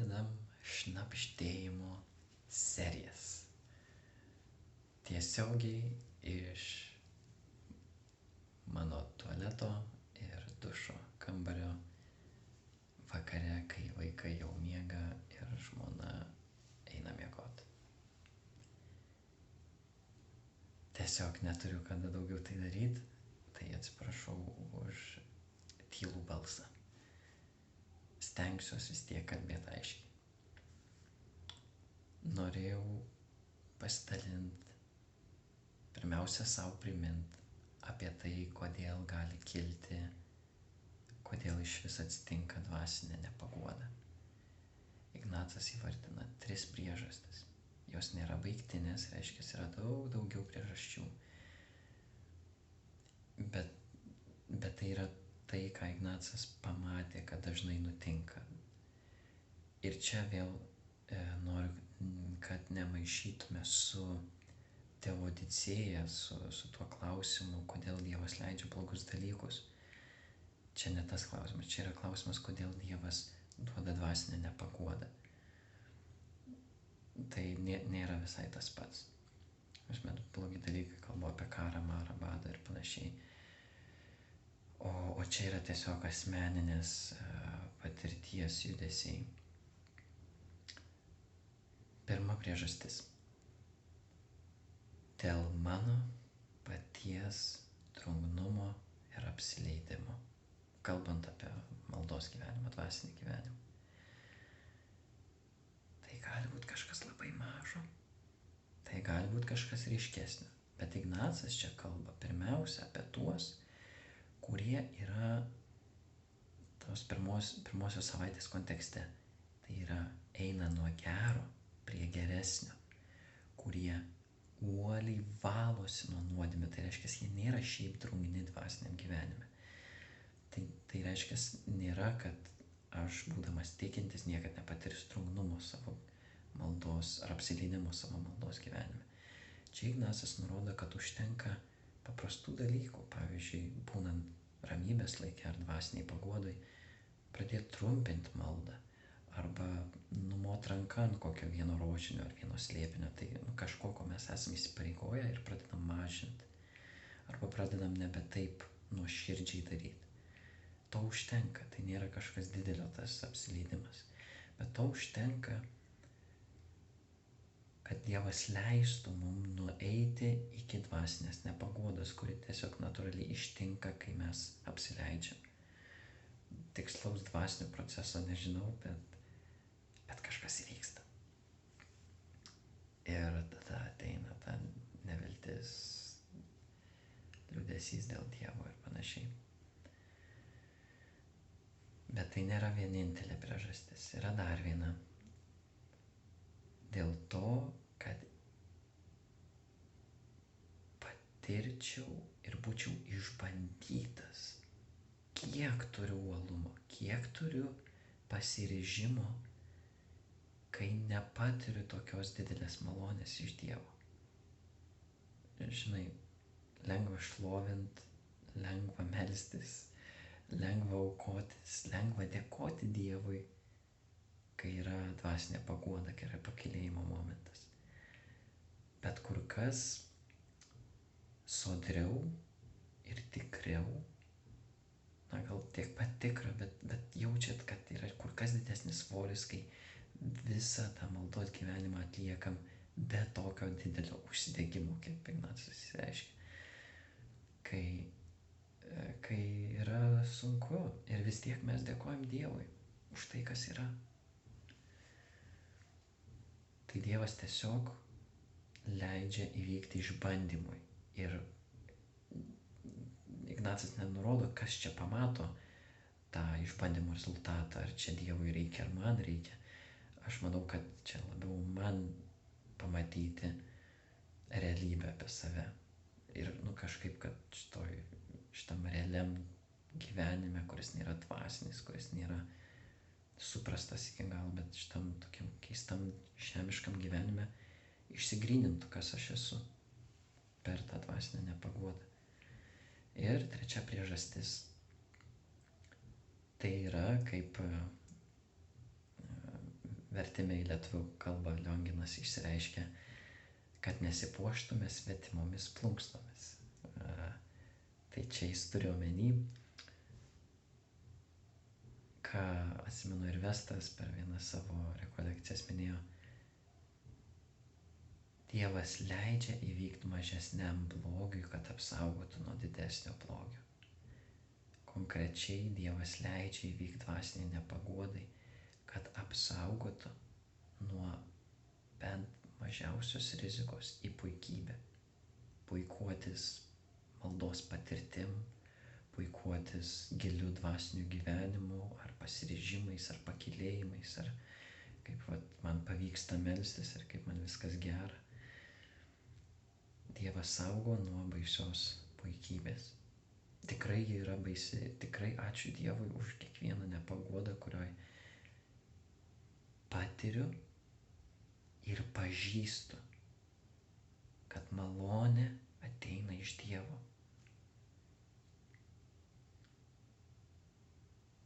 pradedam šnabždėjimo serijas. Tiesiogiai iš mano tualeto ir dušo kambario vakare, kai vaikai jau miega ir žmona eina miegoti. Tiesiog neturiu kada daugiau tai daryti, tai atsiprašau už tylų balsą. Stengsiuosi vis tiek kalbėti aiškiai. Norėjau pasidalinti, pirmiausia savo primint apie tai, kodėl gali kilti, kodėl iš vis atsitinka dvasinė nepaguoda. Ignacas įvardina 3 priežastis. Jos nėra baigtinės, reiškia, yra daug daugiau priežasčių. Bet tai yra tai, ką Ignacas pamatė, kad dažnai nutinka. Ir čia vėl noriu, kad nemaišytume su teodicėja, su tuo klausimu, kodėl Dievas leidžia blogus dalykus. Čia ne tas klausimas, čia yra klausimas, kodėl Dievas duoda dvasinę nepaguodą. Tai nėra visai tas pats. Aš metu blogi dalykai, kalbu apie karą, marą, badą ir panašiai. O čia yra tiesiog asmeninės patirties judesiai. Pirma priežastis. Dėl mano paties drungnumo ir apsileidimo. Kalbant apie maldos gyvenimą, dvasinį gyvenimą. Tai gali būti kažkas labai mažo. Tai gali būti kažkas ryškesnio. Bet Ignacas čia kalba pirmiausia apie tuos, kurie yra tos pirmosios savaitės kontekste. Tai yra eina nuo gero prie geresnio, kurie uoliai valosi nuo nuodėmių. Tai reiškia, jie nėra šiaip drungni dvasiniam gyvenime. Tai reiškia, nėra, kad aš, būdamas tikintis, niekad nepatirsiu drungnumo savo maldos ar apsileidimo savo maldos gyvenime. Čia Ignacas nurodo, kad užtenka paprastų dalykų, pavyzdžiui, būnant ramybės laike ar dvasiniai paguodai, pradėti trumpinti maldą arba numot ranką ant kokio vieno rožinio ar vieno slėpinio, tai kažko, ko mes esame įsipareigoję ir pradedam mažinti arba pradedam nebe taip nuoširdžiai daryti. To užtenka, tai nėra kažkas didelio tas apsileidimas, bet to užtenka, kad Dievas leistų mums nueiti iki dvasinės nepaguodos, kuri tiesiog natūraliai ištinka, kai mes apsileidžiam. Tikslaus dvasinio proceso nežinau, bet kažkas įvyksta. Ir tada ateina ta neviltis, liūdesys dėl Dievo ir panašiai. Bet tai nėra vienintelė priežastis. Yra dar viena. Dėl to, kad patirčiau ir būčiau išbandytas, kiek turiu uolumo, kiek turiu pasiryžimo, kai nepatiriu tokios didelės malonės iš Dievo. Žinai, lengva šlovint, lengva melstis, lengva aukotis, lengva dėkoti Dievui, kai yra dvasinė paguoda, kai yra pakylėjimo momentas. Bet kur kas sodriau ir tikriau, gal tiek pat tikra, bet jaučiat, kad yra kur kas didesnis svoris, kai visą tą maldos gyvenimą atliekam be tokio didelio užsidegimo, kaip Ignacas išsireiškia. Kai yra sunku ir vis tiek mes dėkojam Dievui už tai, kas yra. Tai Dievas tiesiog leidžia įvykti išbandymui. Ir Ignacas nenurodo, kas čia pamato tą išbandymo rezultatą, ar čia Dievui reikia, ar man reikia. Aš manau, kad čia labiau man pamatyti realybę apie save. Ir kažkaip, kad šitam realiam gyvenime, kuris nėra dvasinis, kuris nėra suprastas iki gal, bet šitam tokiam keistam žemiškam gyvenime išsigrynintų, kas aš esu per tą dvasinę nepaguodą. Ir trečia priežastis. Tai yra kaip vertime į lietuvių kalbą Lionginas išsireiškia, kad nesipuoštume svetimomis plunksnomis. Tai čia jis turi omeny, ką atsimenu ir Vestas per vieną savo rekolekcijas minėjo, Dievas leidžia įvykti mažesniam blogiui, kad apsaugotų nuo didesnio blogio. Konkrečiai Dievas leidžia įvykti dvasiniai nepaguodai, kad apsaugotų nuo bent mažiausios rizikos į puikybę. Puikuotis maldos patirtim, puikuotis giliu dvasiniu gyvenimu, ar pasiryžimais, ar pakylėjimais, ar kaip man pavyksta melstis, ar kaip man viskas gera. Dievas saugo nuo baisios puikybės. Tikrai ji yra baisi, tikrai ačiū Dievui už kiekvieną nepaguodą, kurioj patiriu ir pažįstu, kad malonė ateina iš Dievo.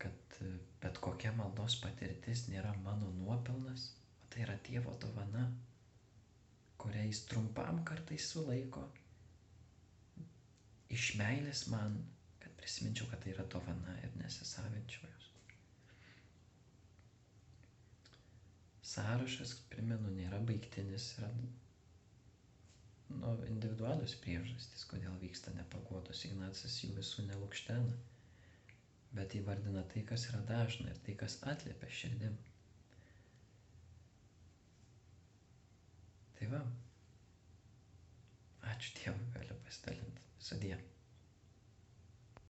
Kad bet kokia maldos patirtis nėra mano nuopelnas, o tai yra Dievo dovana, kurią jis trumpam kartais sulaiko iš meilės man, kad prisiminčiau, kad tai yra dovana ir nesisavinčiau jos. Sąrašas, primenu, nėra baigtinis, yra individualios priežastys, kodėl vyksta nepaguodos. Ignacas jų visų nelukštena, bet įvardina tai, kas yra dažna ir tai, kas atliepia širdim. Tai va, ačiū Dievui, galiu pasidalinti. Sudie.